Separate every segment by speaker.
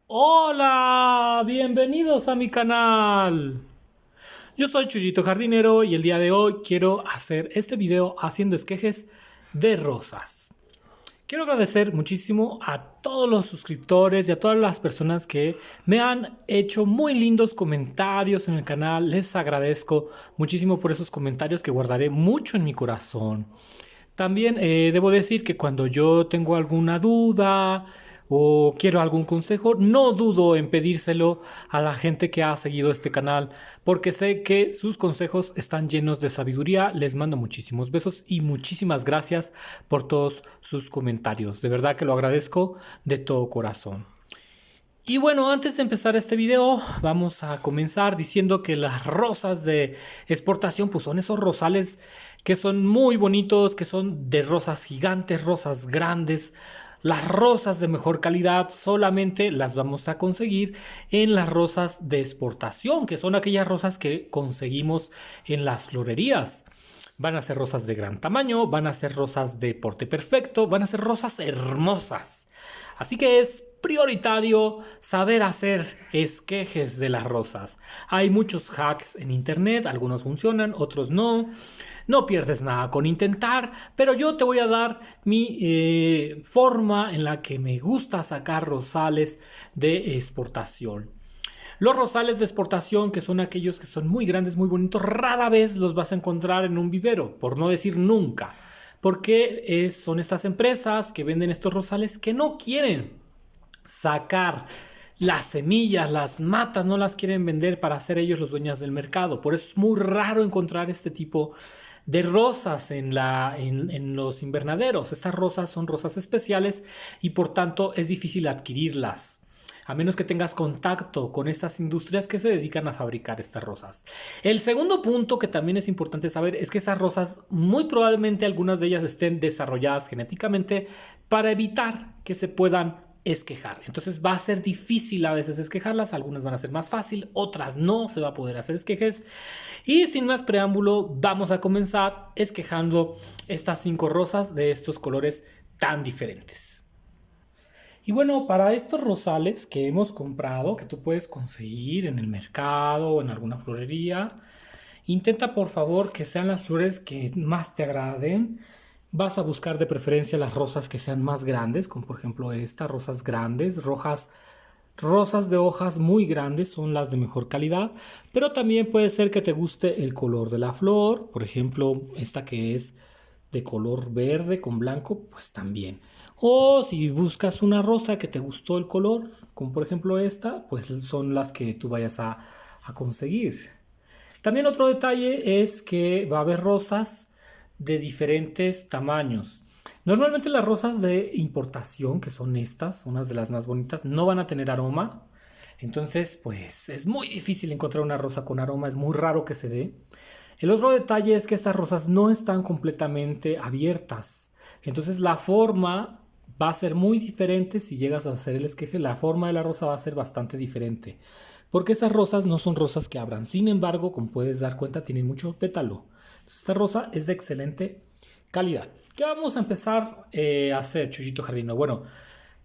Speaker 1: Hola, bienvenidos a mi canal. Yo soy Chuyito Jardinero y el día de hoy quiero hacer este video haciendo esquejes de rosas. Quiero agradecer muchísimo a todos los suscriptores y a todas las personas que me han hecho muy lindos comentarios en el canal. Les agradezco muchísimo por esos comentarios que guardaré mucho en mi corazón. También debo decir que cuando yo tengo alguna duda o quiero algún consejo, no dudo en pedírselo a la gente que ha seguido este canal, porque sé que sus consejos están llenos de sabiduría. Les mando muchísimos besos y muchísimas gracias por todos sus comentarios. De verdad que lo agradezco de todo corazón. Y bueno, antes de empezar este video, vamos a comenzar diciendo que las rosas de exportación pues son esos rosales que son muy bonitos, que son de rosas gigantes, rosas grandes. Las rosas de mejor calidad solamente las vamos a conseguir en las rosas de exportación, que son aquellas rosas que conseguimos en las florerías. Van a ser rosas de gran tamaño, van a ser rosas de porte perfecto, van a ser rosas hermosas. Así que es prioritario saber hacer esquejes de las rosas. Hay muchos hacks en internet, algunos funcionan, otros no. No pierdes nada con intentar, pero yo te voy a dar mi forma en la que me gusta sacar rosales de exportación. Los rosales de exportación, que son aquellos que son muy grandes, muy bonitos, rara vez los vas a encontrar en un vivero, por no decir nunca. Porque son estas empresas que venden estos rosales que no quieren sacar las semillas, las matas, no las quieren vender para ser ellos los dueños del mercado. Por eso es muy raro encontrar este tipo de rosas en los invernaderos. Estas rosas son rosas especiales y por tanto es difícil adquirirlas, a menos que tengas contacto con estas industrias que se dedican a fabricar estas rosas. El segundo punto que también es importante saber es que estas rosas, muy probablemente algunas de ellas estén desarrolladas genéticamente para evitar que se puedan esquejar. Entonces va a ser difícil a veces esquejarlas, algunas van a ser más fácil, otras no se va a poder hacer esquejes. Y sin más preámbulo, vamos a comenzar esquejando estas 5 rosas de estos colores tan diferentes. Y bueno, para estos rosales que hemos comprado, que tú puedes conseguir en el mercado o en alguna florería, intenta por favor que sean las flores que más te agraden. Vas a buscar de preferencia las rosas que sean más grandes, como por ejemplo estas rosas grandes, rosas de hojas muy grandes son las de mejor calidad, pero también puede ser que te guste el color de la flor, por ejemplo, esta que es de color verde con blanco, pues también. O si buscas una rosa que te gustó el color, como por ejemplo esta, pues son las que tú vayas a conseguir. También otro detalle es que va a haber rosas de diferentes tamaños. Normalmente las rosas de importación, que son estas, unas de las más bonitas, no van a tener aroma. Entonces, pues es muy difícil encontrar una rosa con aroma, es muy raro que se dé. El otro detalle es que estas rosas no están completamente abiertas. Entonces la forma va a ser muy diferente si llegas a hacer el esqueje. La forma de la rosa va a ser bastante diferente. Porque estas rosas no son rosas que abran. Sin embargo, como puedes dar cuenta, tienen mucho pétalo. Entonces, esta rosa es de excelente calidad. ¿Qué vamos a empezar a hacer, Chuyito Jardino? Bueno,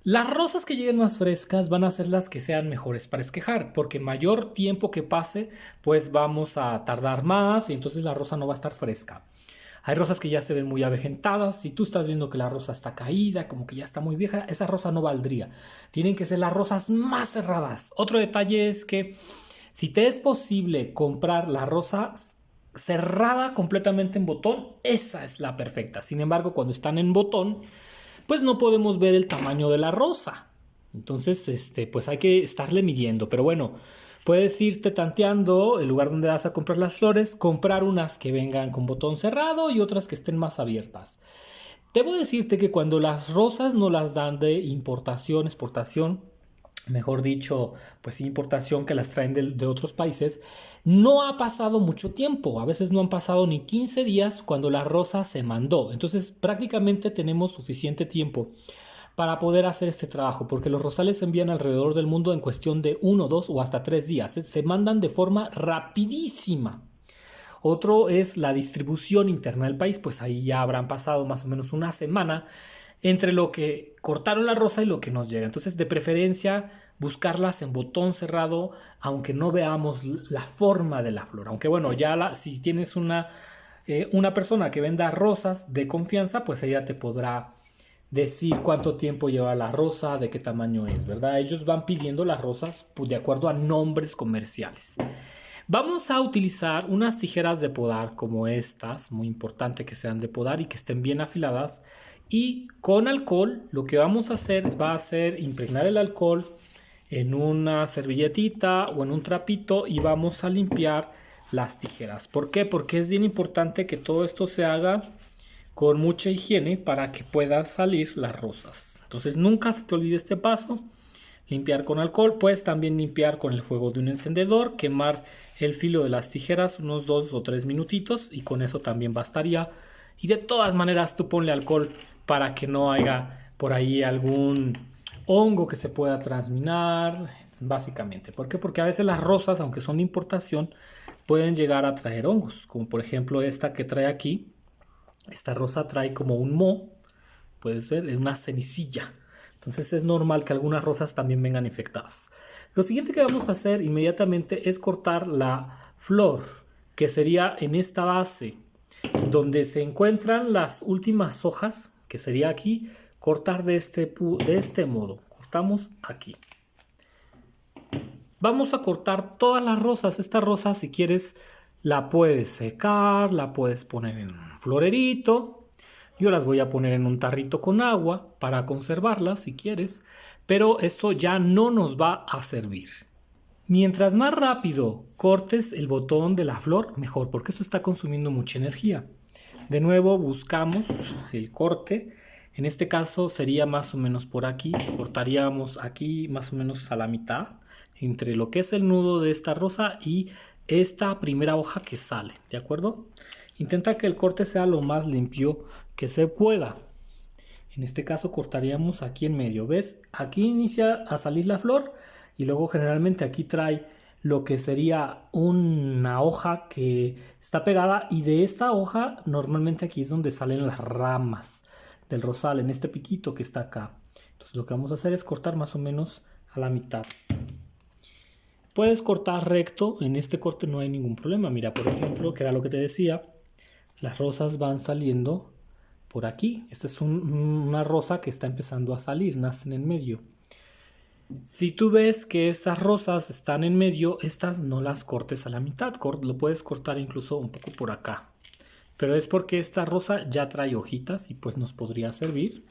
Speaker 1: las rosas que lleguen más frescas van a ser las que sean mejores para esquejar, porque mayor tiempo que pase, pues vamos a tardar más y entonces la rosa no va a estar fresca. Hay rosas que ya se ven muy avejentadas. Si tú estás viendo que la rosa está caída, como que ya está muy vieja, esa rosa no valdría. Tienen que ser las rosas más cerradas. Otro detalle es que si te es posible comprar la rosa cerrada completamente en botón, esa es la perfecta. Sin embargo, cuando están en botón, pues no podemos ver el tamaño de la rosa. Entonces, pues hay que estarle midiendo. Pero bueno, puedes irte tanteando el lugar donde vas a comprar las flores, comprar unas que vengan con botón cerrado y otras que estén más abiertas. Debo decirte que cuando las rosas no las dan de importación, exportación, mejor dicho, pues importación que las traen de otros países, no ha pasado mucho tiempo. A veces no han pasado ni 15 días cuando la rosa se mandó. Entonces prácticamente tenemos suficiente tiempo para poder hacer este trabajo, porque los rosales se envían alrededor del mundo en cuestión de 1, 2 o hasta 3 días. Se mandan de forma rapidísima. Otro es la distribución interna del país, pues ahí ya habrán pasado más o menos una semana entre lo que cortaron la rosa y lo que nos llega. Entonces, de preferencia, buscarlas en botón cerrado, aunque no veamos la forma de la flor. Aunque bueno, si tienes una persona que venda rosas de confianza, pues ella te podrá decir cuánto tiempo lleva la rosa, de qué tamaño es, ¿verdad? Ellos van pidiendo las rosas de acuerdo a nombres comerciales. Vamos a utilizar unas tijeras de podar como estas, muy importante que sean de podar y que estén bien afiladas. Y con alcohol, lo que vamos a hacer va a ser impregnar el alcohol en una servilletita o en un trapito y vamos a limpiar las tijeras. ¿Por qué? Porque es bien importante que todo esto se haga con mucha higiene para que puedan salir las rosas. Entonces nunca se te olvide este paso. Limpiar con alcohol, puedes también limpiar con el fuego de un encendedor, quemar el filo de las tijeras unos 2 o 3 minutitos y con eso también bastaría. Y de todas maneras tú ponle alcohol para que no haya por ahí algún hongo que se pueda transminar, básicamente. ¿Por qué? Porque a veces las rosas, aunque son de importación, pueden llegar a traer hongos, como por ejemplo esta que trae aquí. Esta rosa trae como un moho, puedes ver, es una cenicilla. Entonces es normal que algunas rosas también vengan infectadas. Lo siguiente que vamos a hacer inmediatamente es cortar la flor, que sería en esta base, donde se encuentran las últimas hojas, que sería aquí, cortar de este modo. Cortamos aquí. Vamos a cortar todas las rosas. Esta rosa, si quieres, la puedes secar, la puedes poner en un florerito. Yo las voy a poner en un tarrito con agua para conservarlas si quieres, pero esto ya no nos va a servir. Mientras más rápido cortes el botón de la flor, mejor, porque esto está consumiendo mucha energía. De nuevo buscamos el corte. En este caso sería más o menos por aquí. Cortaríamos aquí más o menos a la mitad, entre lo que es el nudo de esta rosa y esta primera hoja que sale, ¿de acuerdo? Intenta que el corte sea lo más limpio que se pueda. En este caso cortaríamos aquí en medio, ¿ves? Aquí inicia a salir la flor y luego generalmente aquí trae lo que sería una hoja que está pegada y de esta hoja normalmente aquí es donde salen las ramas del rosal, en este piquito que está acá. Entonces lo que vamos a hacer es cortar más o menos a la mitad. Puedes cortar recto, en este corte no hay ningún problema. Mira, por ejemplo, que era lo que te decía, las rosas van saliendo por aquí. Esta es una rosa que está empezando a salir, nace en el medio. Si tú ves que estas rosas están en medio, estas no las cortes a la mitad, lo puedes cortar incluso un poco por acá. Pero es porque esta rosa ya trae hojitas y pues nos podría servir.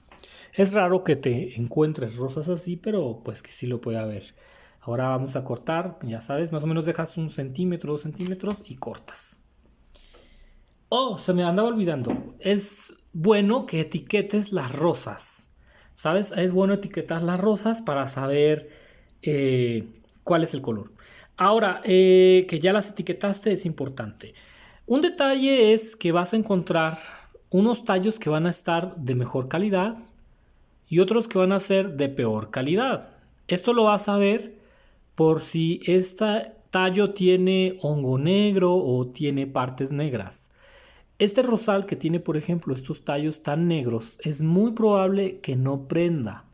Speaker 1: Es raro que te encuentres rosas así, pero pues que sí lo puede haber. Ahora vamos a cortar, ya sabes, más o menos dejas 1 centímetro, 2 centímetros y cortas. Oh, se me andaba olvidando. Es bueno que etiquetes las rosas. ¿Sabes? Es bueno etiquetar las rosas para saber cuál es el color. Ahora, que ya las etiquetaste es importante. Un detalle es que vas a encontrar unos tallos que van a estar de mejor calidad y otros que van a ser de peor calidad. Esto lo vas a ver por si este tallo tiene hongo negro o tiene partes negras. Este rosal que tiene, por ejemplo, estos tallos tan negros, es muy probable que no prenda,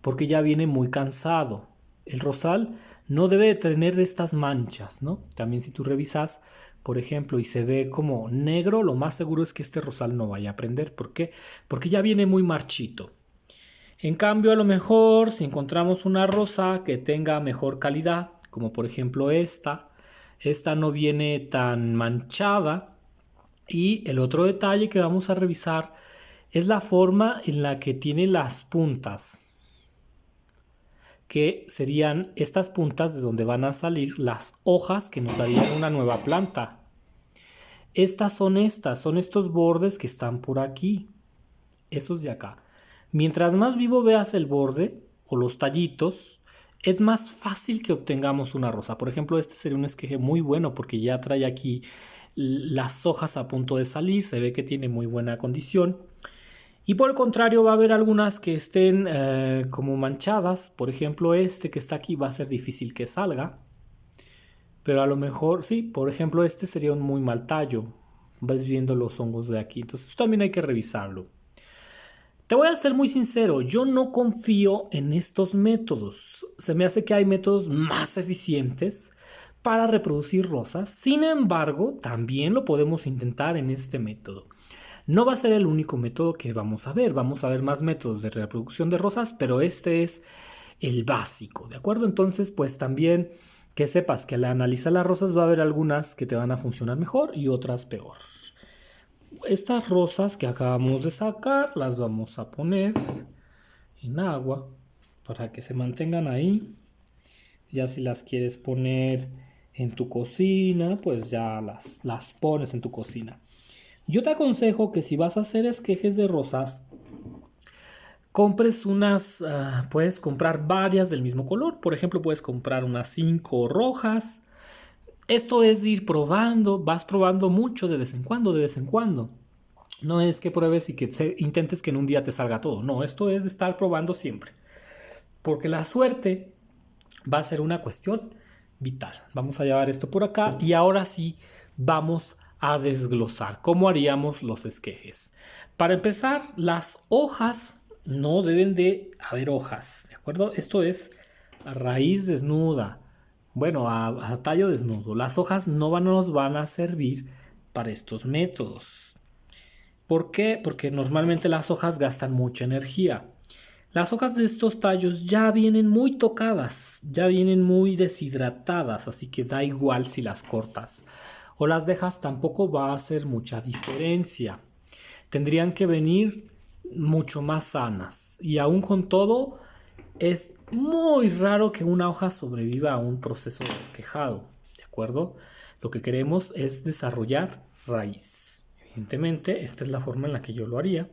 Speaker 1: porque ya viene muy cansado. El rosal no debe tener estas manchas, ¿no? También si tú revisas, por ejemplo, y se ve como negro, lo más seguro es que este rosal no vaya a prender. ¿Por qué? Porque ya viene muy marchito. En cambio, a lo mejor, si encontramos una rosa que tenga mejor calidad, como por ejemplo esta no viene tan manchada. Y el otro detalle que vamos a revisar es la forma en la que tiene las puntas, que serían estas puntas de donde van a salir las hojas que nos darían una nueva planta. Son estos bordes que están por aquí, esos de acá. Mientras más vivo veas el borde o los tallitos, es más fácil que obtengamos una rosa. Por ejemplo, este sería un esqueje muy bueno porque ya trae aquí las hojas a punto de salir, se ve que tiene muy buena condición. Y por el contrario va a haber algunas que estén como manchadas. Por ejemplo, este que está aquí va a ser difícil que salga. Pero a lo mejor, sí, por ejemplo, este sería un muy mal tallo. Vas viendo los hongos de aquí. Entonces también hay que revisarlo. Te voy a ser muy sincero, yo no confío en estos métodos. Se me hace que hay métodos más eficientes para reproducir rosas. Sin embargo, también lo podemos intentar en este método. No va a ser el único método que vamos a ver. Vamos a ver más métodos de reproducción de rosas, pero este es el básico, ¿de acuerdo? Entonces, pues también que sepas que al analizar las rosas va a haber algunas que te van a funcionar mejor y otras peor. Estas rosas que acabamos de sacar las vamos a poner en agua para que se mantengan ahí. Ya si las quieres poner en tu cocina, pues ya las pones en tu cocina. Yo te aconsejo que si vas a hacer esquejes de rosas, compres puedes comprar varias del mismo color. Por ejemplo, puedes comprar unas 5 rojas. Esto es ir probando, vas probando mucho de vez en cuando, de vez en cuando. No es que pruebes y que intentes que en un día te salga todo. No, esto es estar probando siempre. Porque la suerte va a ser una cuestión vital. Vamos a llevar esto por acá y ahora sí vamos a desglosar cómo haríamos los esquejes. Para empezar, las hojas no deben de haber hojas, ¿de acuerdo? Esto es a raíz desnuda. Bueno, a tallo desnudo. Las hojas no nos van a servir para estos métodos. ¿Por qué? Porque normalmente las hojas gastan mucha energía. Las hojas de estos tallos ya vienen muy tocadas, ya vienen muy deshidratadas, así que da igual si las cortas o las dejas, tampoco va a hacer mucha diferencia. Tendrían que venir mucho más sanas y aún con todo es muy raro que una hoja sobreviva a un proceso de esquejado, ¿de acuerdo? Lo que queremos es desarrollar raíz. Evidentemente, esta es la forma en la que yo lo haría.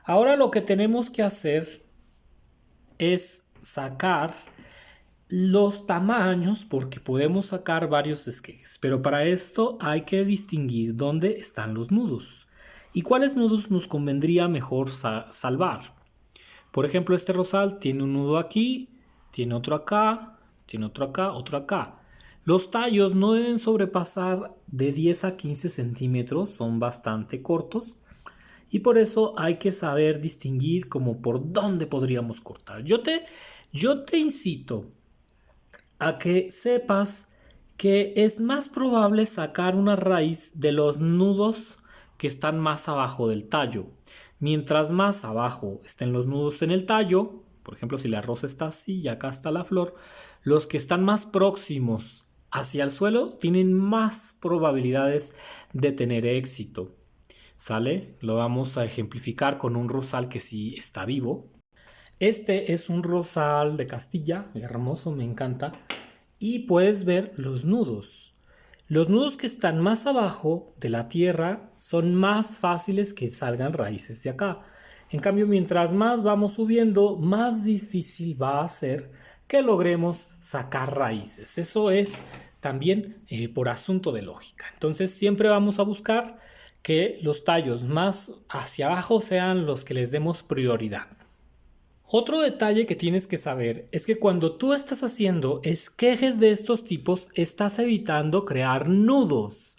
Speaker 1: Ahora lo que tenemos que hacer es sacar los tamaños, porque podemos sacar varios esquejes, pero para esto hay que distinguir dónde están los nudos y cuáles nudos nos convendría mejor salvar. Por ejemplo, este rosal tiene un nudo aquí, tiene otro acá, tiene otro acá, otro acá. Los tallos no deben sobrepasar de 10 a 15 centímetros, son bastante cortos. Y por eso hay que saber distinguir como por dónde podríamos cortar. Yo te incito a que sepas que es más probable sacar una raíz de los nudos que están más abajo del tallo. Mientras más abajo estén los nudos en el tallo, por ejemplo, si la rosa está así y acá está la flor, los que están más próximos hacia el suelo tienen más probabilidades de tener éxito. ¿Sale? Lo vamos a ejemplificar con un rosal que sí está vivo. Este es un rosal de Castilla, hermoso, me encanta. Y puedes ver los nudos. Los nudos que están más abajo de la tierra son más fáciles que salgan raíces de acá. En cambio, mientras más vamos subiendo, más difícil va a ser que logremos sacar raíces. Eso es también por asunto de lógica. Entonces, siempre vamos a buscar que los tallos más hacia abajo sean los que les demos prioridad. Otro detalle que tienes que saber es que cuando tú estás haciendo esquejes de estos tipos, estás evitando crear nudos.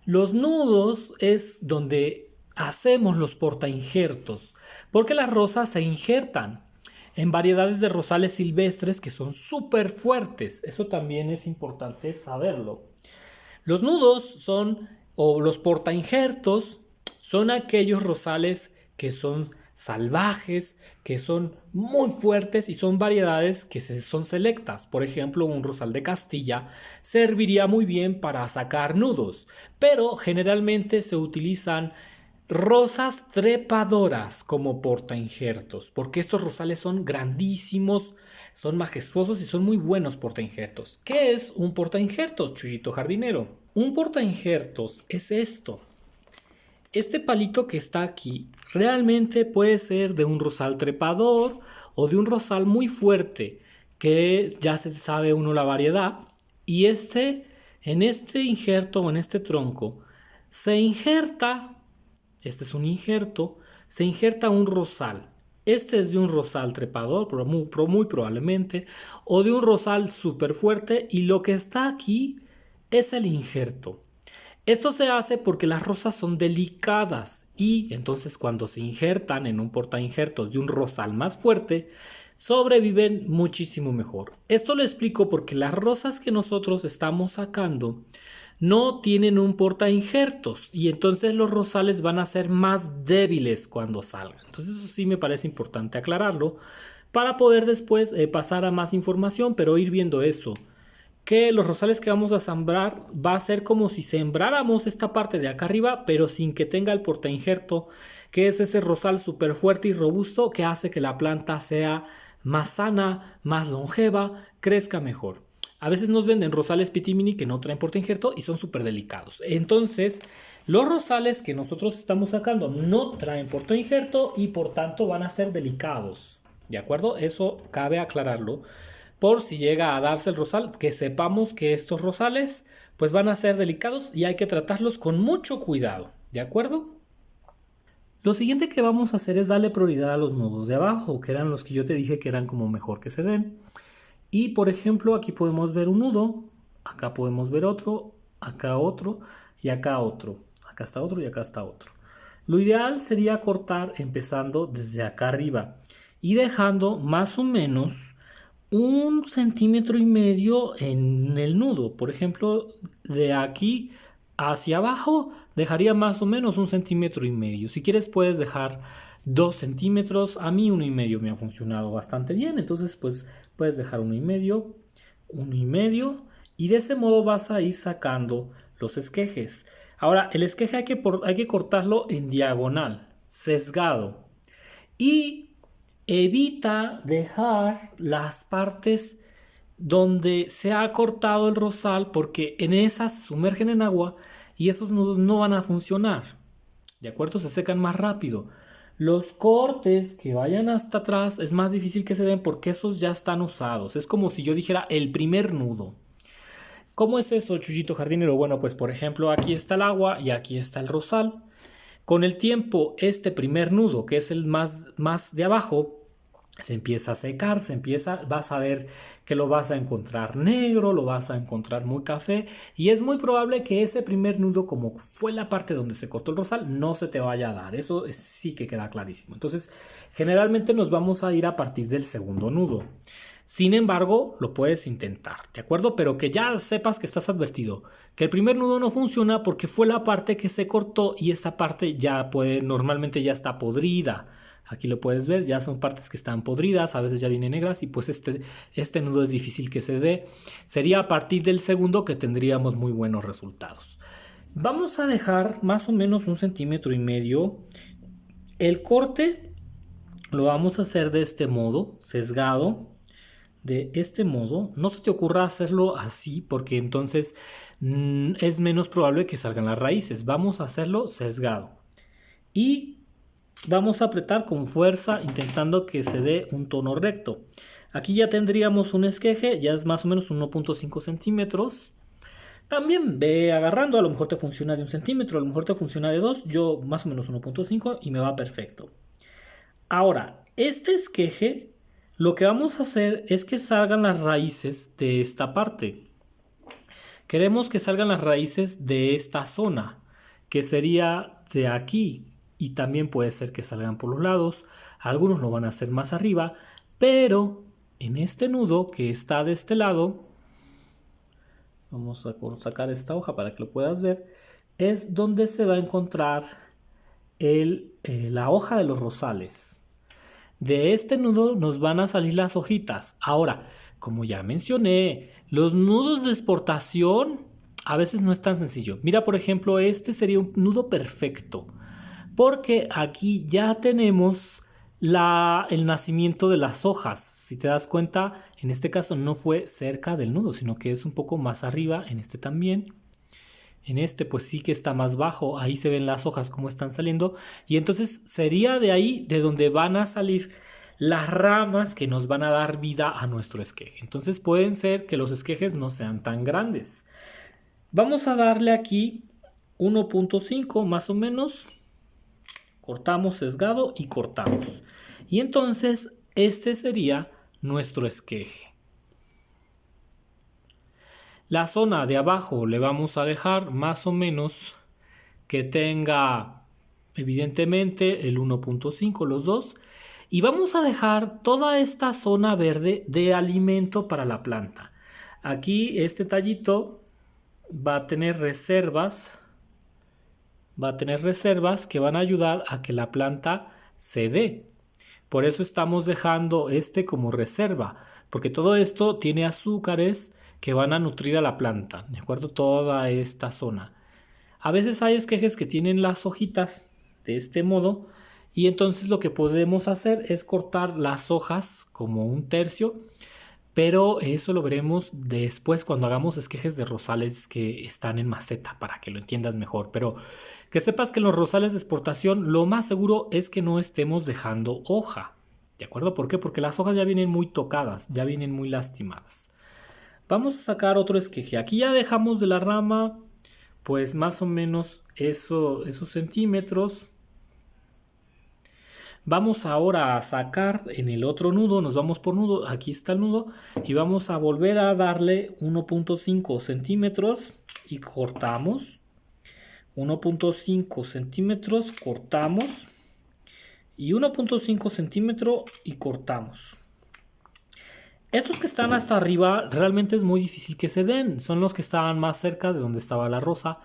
Speaker 1: Los nudos es donde hacemos los portainjertos, porque las rosas se injertan en variedades de rosales silvestres que son súper fuertes. Eso también es importante saberlo. Los nudos o los portainjertos son aquellos rosales que son salvajes, que son muy fuertes y son variedades que son selectas. Por ejemplo, un rosal de Castilla serviría muy bien para sacar nudos, pero generalmente se utilizan rosas trepadoras como portainjertos, porque estos rosales son grandísimos, son majestuosos y son muy buenos portainjertos. ¿Qué es un portainjertos, Chuyito jardinero? Un portainjertos es esto. Este palito que está aquí realmente puede ser de un rosal trepador o de un rosal muy fuerte, que ya se sabe uno la variedad. Y en este injerto o en este tronco se injerta, este es un injerto, se injerta un rosal. Este es de un rosal trepador, muy probablemente, o de un rosal súper fuerte, y lo que está aquí es el injerto. Esto se hace porque las rosas son delicadas y entonces cuando se injertan en un portainjertos de un rosal más fuerte, sobreviven muchísimo mejor. Esto lo explico porque las rosas que nosotros estamos sacando no tienen un portainjertos y entonces los rosales van a ser más débiles cuando salgan. Entonces eso sí me parece importante aclararlo para poder después pasar a más información, pero ir viendo eso. Que los rosales que vamos a sembrar va a ser como si sembráramos esta parte de acá arriba, pero sin que tenga el portainjerto, que es ese rosal súper fuerte y robusto que hace que la planta sea más sana, más longeva, crezca mejor. A veces nos venden rosales pitimini que no traen portainjerto y son súper delicados. Entonces, los rosales que nosotros estamos sacando no traen portainjerto y por tanto van a ser delicados. ¿De acuerdo? Eso cabe aclararlo. Por si llega a darse el rosal, que sepamos que estos rosales pues van a ser delicados y hay que tratarlos con mucho cuidado. ¿De acuerdo? Lo siguiente que vamos a hacer es darle prioridad a los nudos de abajo, que eran los que yo te dije que eran como mejor que se den. Y por ejemplo, aquí podemos ver un nudo, acá podemos ver otro y acá otro. Acá está otro y acá está otro. Lo ideal sería cortar empezando desde acá arriba y dejando más o menos 1,5 centímetros en el nudo. Por ejemplo, de aquí hacia abajo dejaría más o menos 1,5 centímetros. Si quieres puedes dejar 2 centímetros. A mí 1,5 me ha funcionado bastante bien. Entonces pues puedes dejar 1,5, 1,5 y de ese modo vas a ir sacando los esquejes. Ahora el esqueje hay que cortarlo en diagonal, sesgado. Y evita dejar las partes donde se ha cortado el rosal porque en esas se sumergen en agua y esos nudos no van a funcionar. ¿De acuerdo? Se secan más rápido. Los cortes que vayan hasta atrás es más difícil que se den porque esos ya están usados. Es como si yo dijera el primer nudo. ¿Cómo es eso, Chuyito jardinero? Bueno, pues por ejemplo aquí está el agua y aquí está el rosal. Con el tiempo este primer nudo, que es el más de abajo, se empieza a secar, vas a ver que lo vas a encontrar negro, lo vas a encontrar muy café y es muy probable que ese primer nudo, como fue la parte donde se cortó el rosal, no se te vaya a dar. Eso sí que queda clarísimo. Entonces, generalmente nos vamos a ir a partir del segundo nudo. Sin embargo, lo puedes intentar, ¿de acuerdo? Pero que ya sepas que estás advertido, que el primer nudo no funciona porque fue la parte que se cortó y esta parte normalmente ya está podrida. Aquí lo puedes ver, ya son partes que están podridas, a veces ya vienen negras y pues este nudo es difícil que se dé. Sería a partir del segundo que tendríamos muy buenos resultados. Vamos a dejar más o menos 1,5 centímetros. El corte lo vamos a hacer de este modo, sesgado. De este modo, no se te ocurra hacerlo así porque entonces es menos probable que salgan las raíces. Vamos a hacerlo sesgado. Y vamos a apretar con fuerza intentando que se dé un tono recto. Aquí ya tendríamos un esqueje, ya es más o menos 1,5 centímetros. También ve agarrando, a lo mejor te funciona de 1 centímetro, a lo mejor te funciona de 2, yo más o menos 1,5 y me va perfecto. Ahora, este esqueje, lo que vamos a hacer es que salgan las raíces de esta parte. Queremos que salgan las raíces de esta zona, que sería de aquí. Y también puede ser que salgan por los lados. Algunos lo van a hacer más arriba. Pero en este nudo que está de este lado, vamos a sacar esta hoja para que lo puedas ver, es donde se va a encontrar la hoja de los rosales. De este nudo nos van a salir las hojitas. Ahora, como ya mencioné, los nudos de exportación a veces no es tan sencillo. Mira, por ejemplo, este sería un nudo perfecto. Porque aquí ya tenemos el nacimiento de las hojas. Si te das cuenta, en este caso no fue cerca del nudo, sino que es un poco más arriba, en este también. En este pues sí que está más bajo, ahí se ven las hojas como están saliendo y entonces sería de ahí de donde van a salir las ramas que nos van a dar vida a nuestro esqueje. Entonces pueden ser que los esquejes no sean tan grandes. Vamos a darle aquí 1,5 más o menos. Cortamos sesgado y cortamos. Y entonces este sería nuestro esqueje. La zona de abajo le vamos a dejar más o menos que tenga evidentemente el 1.5 los dos. Y vamos a dejar toda esta zona verde de alimento para la planta. Aquí este tallito va a tener reservas. Va a tener reservas que van a ayudar a que la planta se dé. Por eso estamos dejando este como reserva, porque todo esto tiene azúcares que van a nutrir a la planta, ¿de acuerdo? Toda esta zona. A veces hay esquejes que tienen las hojitas de este modo y entonces lo que podemos hacer es cortar las hojas como un tercio, pero eso lo veremos después cuando hagamos esquejes de rosales que están en maceta para que lo entiendas mejor. Pero que sepas que en los rosales de exportación lo más seguro es que no estemos dejando hoja. ¿De acuerdo? ¿Por qué? Porque las hojas ya vienen muy tocadas, ya vienen muy lastimadas. Vamos a sacar otro esqueje. Aquí ya dejamos de la rama pues más o menos esos centímetros. Vamos ahora a sacar en el otro nudo, nos vamos por nudo, aquí está el nudo, y vamos a volver a darle 1.5 centímetros y cortamos. 1.5 centímetros, cortamos. Y 1.5 centímetros y cortamos. Estos que están hasta arriba realmente es muy difícil que se den, son los que estaban más cerca de donde estaba la rosa.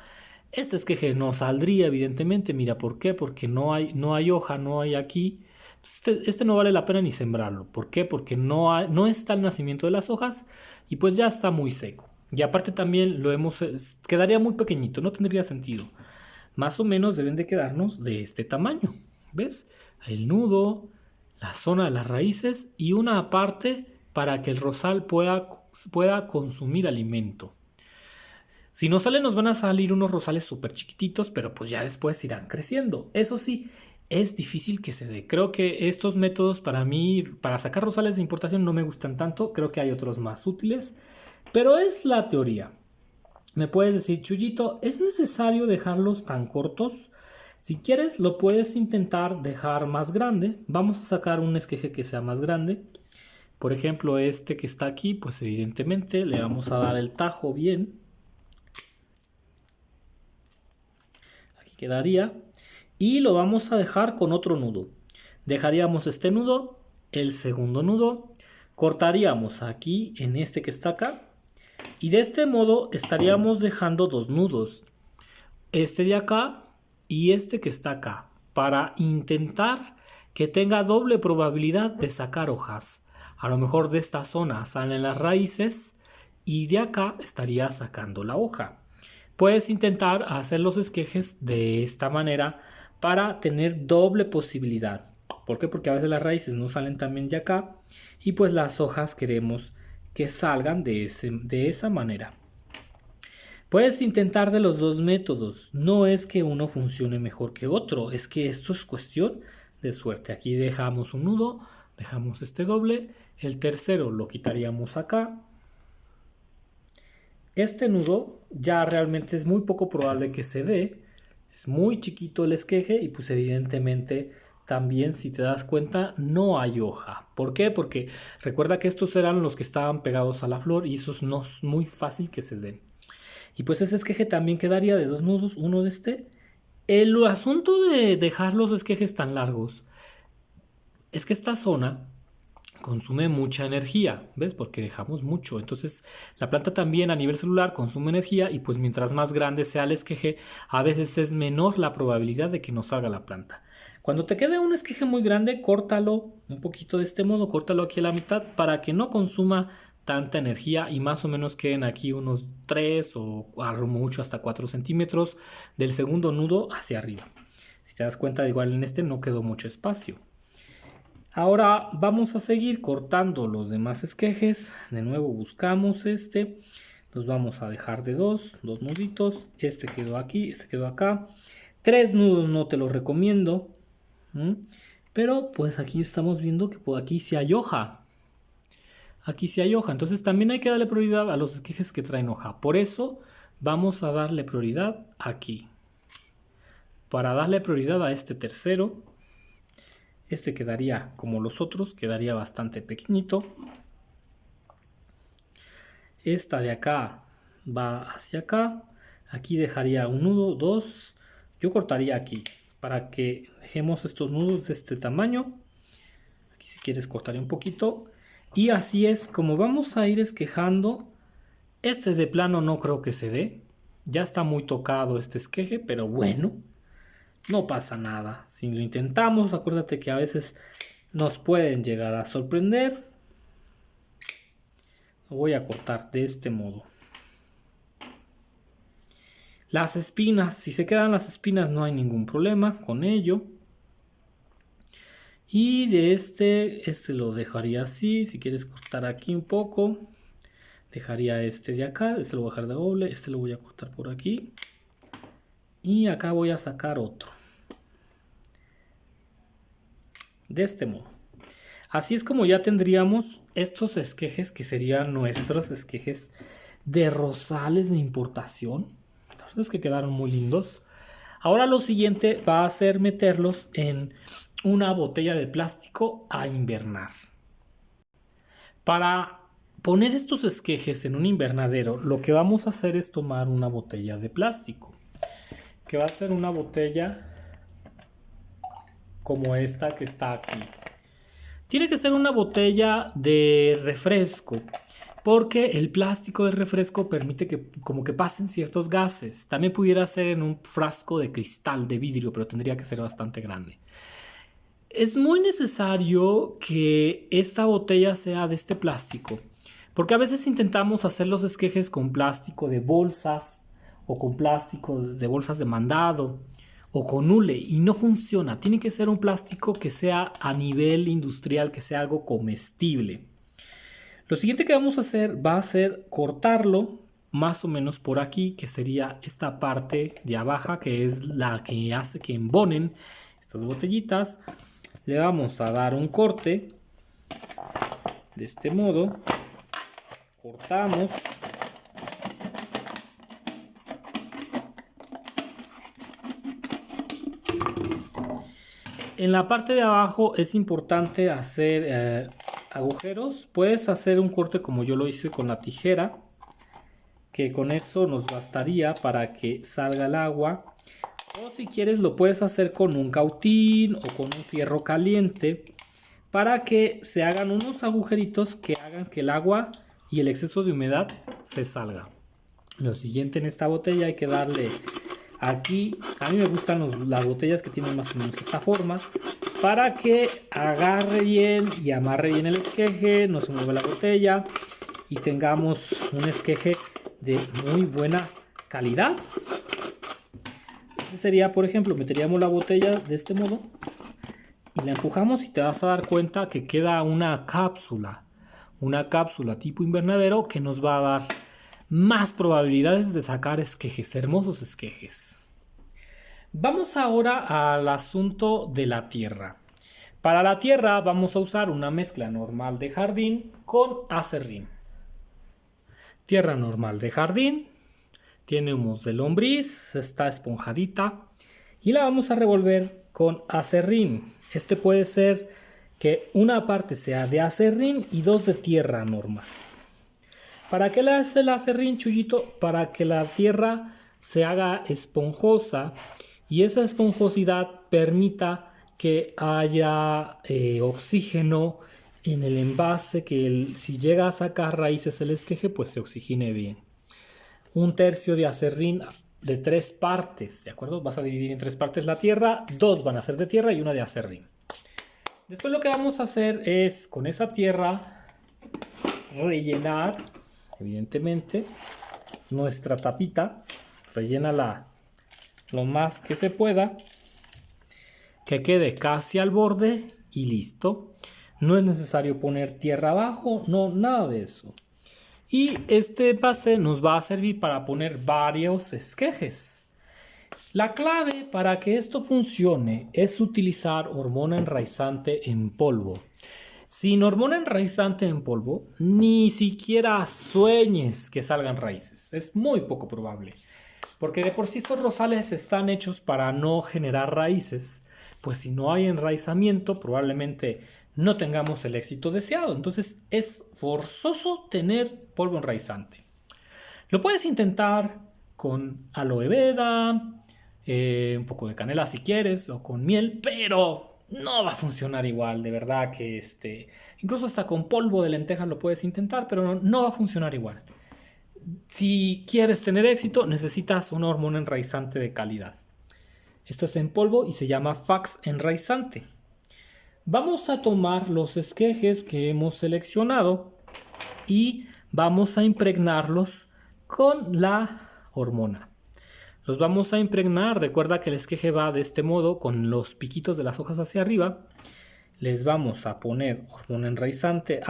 Speaker 1: Este esqueje no saldría evidentemente, mira, ¿por qué? Porque no hay hoja, no hay aquí. Este no vale la pena ni sembrarlo, ¿por qué? Porque no está el nacimiento de las hojas y pues ya está muy seco. Y aparte también quedaría muy pequeñito, no tendría sentido. Más o menos deben de quedarnos de este tamaño, ¿ves? El nudo, la zona de las raíces y una parte para que el rosal pueda consumir alimento. Si no sale nos van a salir unos rosales súper chiquititos, pero pues ya después irán creciendo. Eso sí, es difícil que se dé. Creo que estos métodos para mí, para sacar rosales de importación no me gustan tanto. Creo que hay otros más útiles, pero es la teoría. Me puedes decir, Chuyito, ¿es necesario dejarlos tan cortos? Si quieres, lo puedes intentar dejar más grande. Vamos a sacar un esqueje que sea más grande. Por ejemplo, este que está aquí, pues evidentemente le vamos a dar el tajo bien. Aquí quedaría. Y lo vamos a dejar con otro nudo. Dejaríamos este nudo, el segundo nudo. Cortaríamos aquí en este que está acá. Y de este modo estaríamos dejando dos nudos. Este de acá y este que está acá. Para intentar que tenga doble probabilidad de sacar hojas. A lo mejor de esta zona salen las raíces y de acá estaría sacando la hoja. Puedes intentar hacer los esquejes de esta manera para tener doble posibilidad. ¿Por qué? Porque a veces las raíces no salen también de acá y pues las hojas queremos que salgan de esa manera. Puedes intentar de los dos métodos. No es que uno funcione mejor que otro, es que esto es cuestión de suerte. Aquí dejamos un nudo, dejamos este doble. El tercero lo quitaríamos acá. Este nudo ya realmente es muy poco probable que se dé. Es muy chiquito el esqueje y pues evidentemente también, si te das cuenta, no hay hoja. ¿Por qué? Porque recuerda que estos eran los que estaban pegados a la flor y esos no es muy fácil que se den. Y pues ese esqueje también quedaría de dos nudos, uno de este. El asunto de dejar los esquejes tan largos es que esta zona consume mucha energía, ¿ves? Porque dejamos mucho. Entonces la planta también a nivel celular consume energía y pues mientras más grande sea el esqueje, a veces es menor la probabilidad de que nos salga la planta. Cuando te quede un esqueje muy grande, córtalo un poquito de este modo, córtalo aquí a la mitad para que no consuma tanta energía y más o menos queden aquí unos 3 o a lo mucho hasta 4 centímetros del segundo nudo hacia arriba. Si te das cuenta, igual en este no quedó mucho espacio. Ahora vamos a seguir cortando los demás esquejes. De nuevo buscamos este. Los vamos a dejar de dos nuditos. Este quedó aquí, este quedó acá. 3 nudos no te los recomiendo. Pero pues aquí estamos viendo que por aquí sí hay hoja. Aquí sí hay hoja. Entonces también hay que darle prioridad a los esquejes que traen hoja. Por eso vamos a darle prioridad aquí. Para darle prioridad a este tercero. Este quedaría como los otros, quedaría bastante pequeñito. Esta de acá va hacia acá. Aquí dejaría un nudo, 2. Yo cortaría aquí para que dejemos estos nudos de este tamaño. Aquí si quieres cortaré un poquito. Y así es como vamos a ir esquejando. Este de plano no creo que se dé. Ya está muy tocado este esqueje, pero bueno, no pasa nada. Si lo intentamos, acuérdate que a veces nos pueden llegar a sorprender. Lo voy a cortar de este modo. Las espinas, si se quedan las espinas no hay ningún problema con ello. Y de este lo dejaría así. Si quieres cortar aquí un poco, dejaría este de acá. Este lo voy a dejar de doble. Este lo voy a cortar por aquí. Y acá voy a sacar otro. De este modo. Así es como ya tendríamos estos esquejes que serían nuestros esquejes de rosales de importación. La verdad es que quedaron muy lindos. Ahora lo siguiente va a ser meterlos en una botella de plástico a invernar. Para poner estos esquejes en un invernadero, lo que vamos a hacer es tomar una botella de plástico, que va a ser una botella como esta que está aquí. Tiene que ser una botella de refresco, porque el plástico del refresco permite que como que pasen ciertos gases. También pudiera ser en un frasco de cristal, de vidrio, pero tendría que ser bastante grande. Es muy necesario que esta botella sea de este plástico, porque a veces intentamos hacer los esquejes con plástico de bolsas o con plástico de bolsas de mandado o con hule y no funciona. Tiene que ser un plástico que sea a nivel industrial, que sea algo comestible. Lo siguiente que vamos a hacer va a ser cortarlo más o menos por aquí, que sería esta parte de abajo, que es la que hace que embonen estas botellitas. Le vamos a dar un corte de este modo. Cortamos. En la parte de abajo es importante hacer agujeros. Puedes hacer un corte como yo lo hice con la tijera, que con eso nos bastaría para que salga el agua. O si quieres lo puedes hacer con un cautín o con un fierro caliente para que se hagan unos agujeritos que hagan que el agua y el exceso de humedad se salga. Lo siguiente, en esta botella hay que darle aquí, a mí me gustan las botellas que tienen más o menos esta forma, para que agarre bien y amarre bien el esqueje, no se mueva la botella y tengamos un esqueje de muy buena calidad. Este sería, por ejemplo, meteríamos la botella de este modo y la empujamos y te vas a dar cuenta que queda una cápsula tipo invernadero que nos va a dar más probabilidades de sacar esquejes, hermosos esquejes. Vamos ahora al asunto de la tierra. Para la tierra vamos a usar una mezcla normal de jardín con aserrín. Tierra normal de jardín, tiene humus de lombriz, está esponjadita y la vamos a revolver con aserrín. Este puede ser que una parte sea de aserrín y 2 de tierra normal. ¿Para qué le hace el aserrín, Chuyito? Para que la tierra se haga esponjosa y esa esponjosidad permita que haya oxígeno en el envase, que si llega a sacar raíces el esqueje, pues se oxigene bien. 1/3 de aserrín de 3 partes, ¿de acuerdo? Vas a dividir en 3 partes la tierra, 2 van a ser de tierra y 1 de aserrín. Después lo que vamos a hacer es con esa tierra rellenar, evidentemente, nuestra tapita. Rellénala lo más que se pueda, que quede casi al borde y listo. No es necesario poner tierra abajo, no, nada de eso. Y este base nos va a servir para poner varios esquejes. La clave para que esto funcione es utilizar hormona enraizante en polvo. Sin hormona enraizante en polvo, ni siquiera sueñes que salgan raíces. Es muy poco probable. Porque de por sí estos rosales están hechos para no generar raíces. Pues si no hay enraizamiento, probablemente no tengamos el éxito deseado. Entonces es forzoso tener polvo enraizante. Lo puedes intentar con aloe vera, un poco de canela si quieres, o con miel, pero no va a funcionar igual, de verdad que incluso hasta con polvo de lentejas lo puedes intentar, pero no va a funcionar igual. Si quieres tener éxito, necesitas una hormona enraizante de calidad. Esto es en polvo y se llama Fax enraizante. Vamos a tomar los esquejes que hemos seleccionado y vamos a impregnarlos con la hormona. Los vamos a impregnar. Recuerda que el esqueje va de este modo, con los piquitos de las hojas hacia arriba. Les vamos a poner hormona enraizante.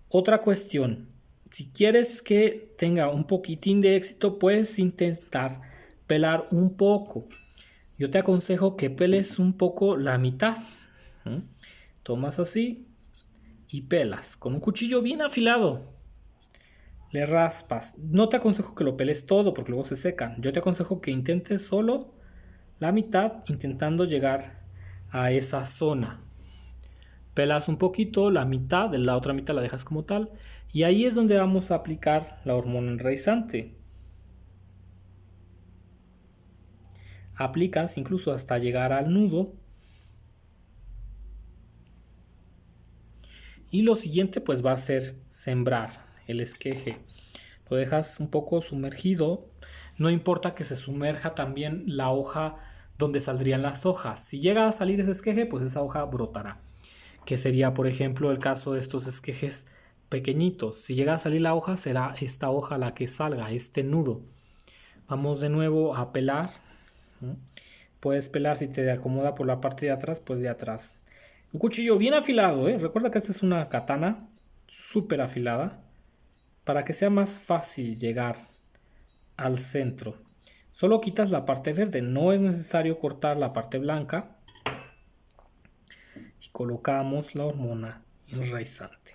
Speaker 1: Otra cuestión. Si quieres que tenga un poquitín de éxito, puedes intentar pelar un poco. Yo te aconsejo que peles un poco la mitad. Tomas así y pelas con un cuchillo bien afilado. Le raspas. No te aconsejo que lo peles todo porque luego se secan. Yo te aconsejo que intentes solo la mitad, intentando llegar a esa zona. Pelas un poquito, la mitad, de la otra mitad la dejas como tal. Y ahí es donde vamos a aplicar la hormona enraizante. Aplicas incluso hasta llegar al nudo. Y lo siguiente pues va a ser sembrar el esqueje. Lo dejas un poco sumergido. No importa que se sumerja también la hoja donde saldrían las hojas. Si llega a salir ese esqueje, pues esa hoja brotará. Que sería, por ejemplo, el caso de estos esquejes pequeñitos. Si llega a salir la hoja, será esta hoja la que salga, este nudo. Vamos de nuevo a pelar. Puedes pelar, si te acomoda por la parte de atrás, pues de atrás. Un cuchillo bien afilado, ¿eh? Recuerda que esta es una katana súper afilada, para que sea más fácil llegar al centro. Solo quitas la parte verde, no es necesario cortar la parte blanca. Y colocamos la hormona enraizante.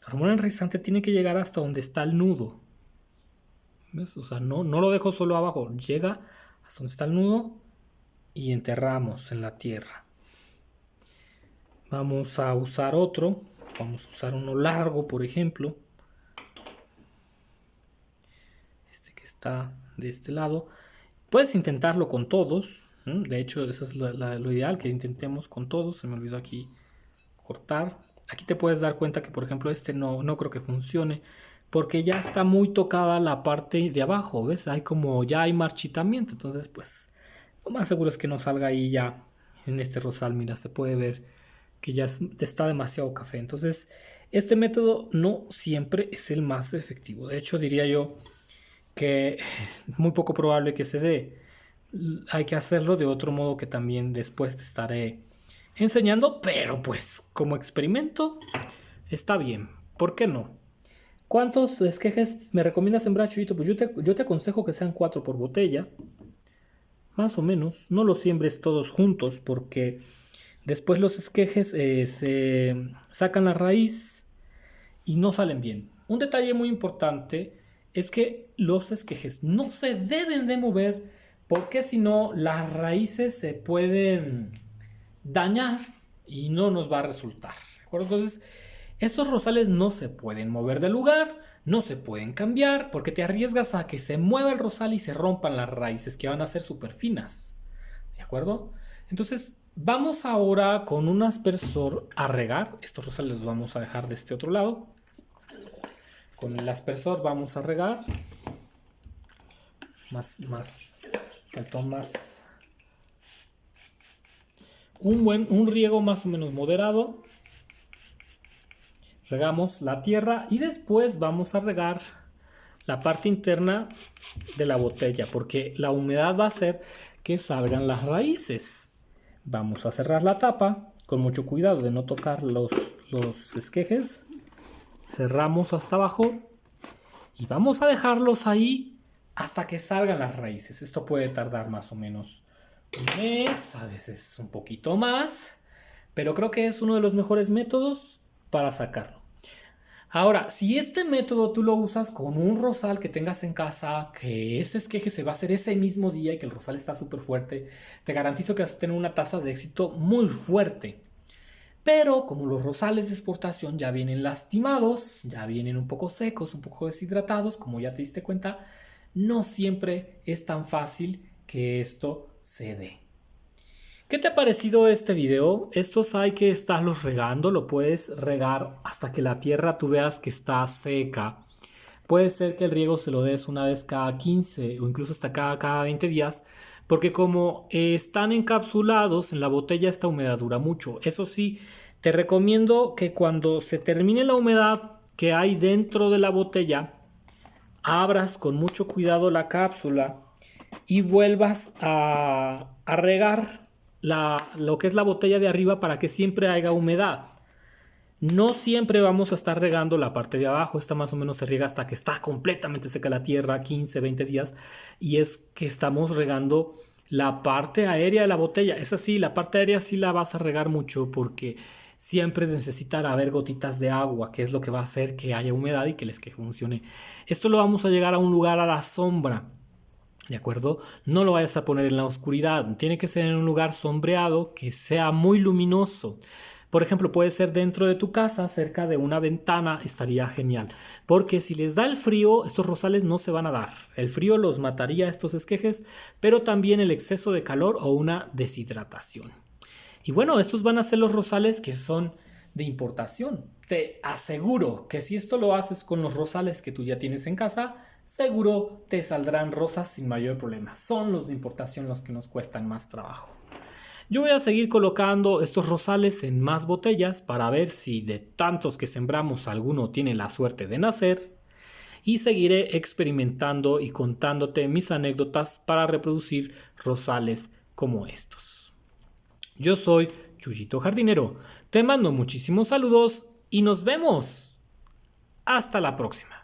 Speaker 1: La hormona enraizante tiene que llegar hasta donde está el nudo. ¿Ves? O sea, no lo dejo solo abajo, llega hasta donde está el nudo y enterramos en la tierra. Vamos a usar otro. Vamos a usar uno largo, por ejemplo. Este que está de este lado. Puedes intentarlo con todos. De hecho, eso es lo ideal, que intentemos con todos. Se me olvidó aquí cortar. Aquí te puedes dar cuenta que, por ejemplo, este no creo que funcione, porque ya está muy tocada la parte de abajo, ¿ves? Ya hay marchitamiento. Entonces, pues, lo más seguro es que no salga ahí ya en este rosal. Mira, se puede ver que ya está demasiado café. Entonces, este método no siempre es el más efectivo. De hecho, diría yo que es muy poco probable que se dé. Hay que hacerlo de otro modo que también después te estaré enseñando, pero pues como experimento está bien. ¿Por qué no? ¿Cuántos esquejes me recomiendas sembrar, Chuyito? Pues yo te aconsejo que sean 4 por botella. Más o menos. No los siembres todos juntos porque después los esquejes se sacan la raíz y no salen bien. Un detalle muy importante es que los esquejes no se deben de mover, porque si no las raíces se pueden dañar y no nos va a resultar. ¿De acuerdo? Entonces, estos rosales no se pueden mover del lugar, no se pueden cambiar, porque te arriesgas a que se mueva el rosal y se rompan las raíces, que van a ser súper finas. ¿De acuerdo? Entonces, vamos ahora con un aspersor a regar. Estos rosales los vamos a dejar de este otro lado. Con el aspersor vamos a regar. Un riego más o menos moderado. Regamos la tierra y después vamos a regar la parte interna de la botella, porque la humedad va a hacer que salgan las raíces. Vamos a cerrar la tapa con mucho cuidado de no tocar los esquejes. Cerramos hasta abajo y vamos a dejarlos ahí hasta que salgan las raíces. Esto puede tardar más o menos un mes, a veces un poquito más, pero creo que es uno de los mejores métodos para sacarlo. Ahora, si este método tú lo usas con un rosal que tengas en casa, que ese esqueje se va a hacer ese mismo día y que el rosal está súper fuerte, te garantizo que vas a tener una tasa de éxito muy fuerte. Pero como los rosales de exportación ya vienen lastimados, ya vienen un poco secos, un poco deshidratados, como ya te diste cuenta, no siempre es tan fácil que esto se dé. ¿Qué te ha parecido este video? Estos hay que estarlos regando, lo puedes regar hasta que la tierra tú veas que está seca. Puede ser que el riego se lo des una vez cada 15 o incluso hasta cada 20 días, porque como están encapsulados en la botella, esta humedad dura mucho. Eso sí, te recomiendo que cuando se termine la humedad que hay dentro de la botella, abras con mucho cuidado la cápsula y vuelvas a regar lo que es la botella de arriba para que siempre haya humedad. No siempre vamos a estar regando la parte de abajo, esta más o menos se riega hasta que está completamente seca la tierra, 15, 20 días, y es que estamos regando la parte aérea de la botella. Es así, la parte aérea sí la vas a regar mucho porque siempre necesitará haber gotitas de agua, que es lo que va a hacer que haya humedad y que el esqueje funcione. Esto lo vamos a llegar a un lugar a la sombra. ¿De acuerdo? No lo vayas a poner en la oscuridad. Tiene que ser en un lugar sombreado que sea muy luminoso. Por ejemplo, puede ser dentro de tu casa, cerca de una ventana, estaría genial. Porque si les da el frío, estos rosales no se van a dar. El frío los mataría a estos esquejes, pero también el exceso de calor o una deshidratación. Y bueno, estos van a ser los rosales que son de importación. Te aseguro que si esto lo haces con los rosales que tú ya tienes en casa, seguro te saldrán rosas sin mayor problema. Son los de importación los que nos cuestan más trabajo. Yo voy a seguir colocando estos rosales en más botellas para ver si de tantos que sembramos alguno tiene la suerte de nacer. Y seguiré experimentando y contándote mis anécdotas para reproducir rosales como estos. Yo soy Chuyito Jardinero. Te mando muchísimos saludos y nos vemos. Hasta la próxima.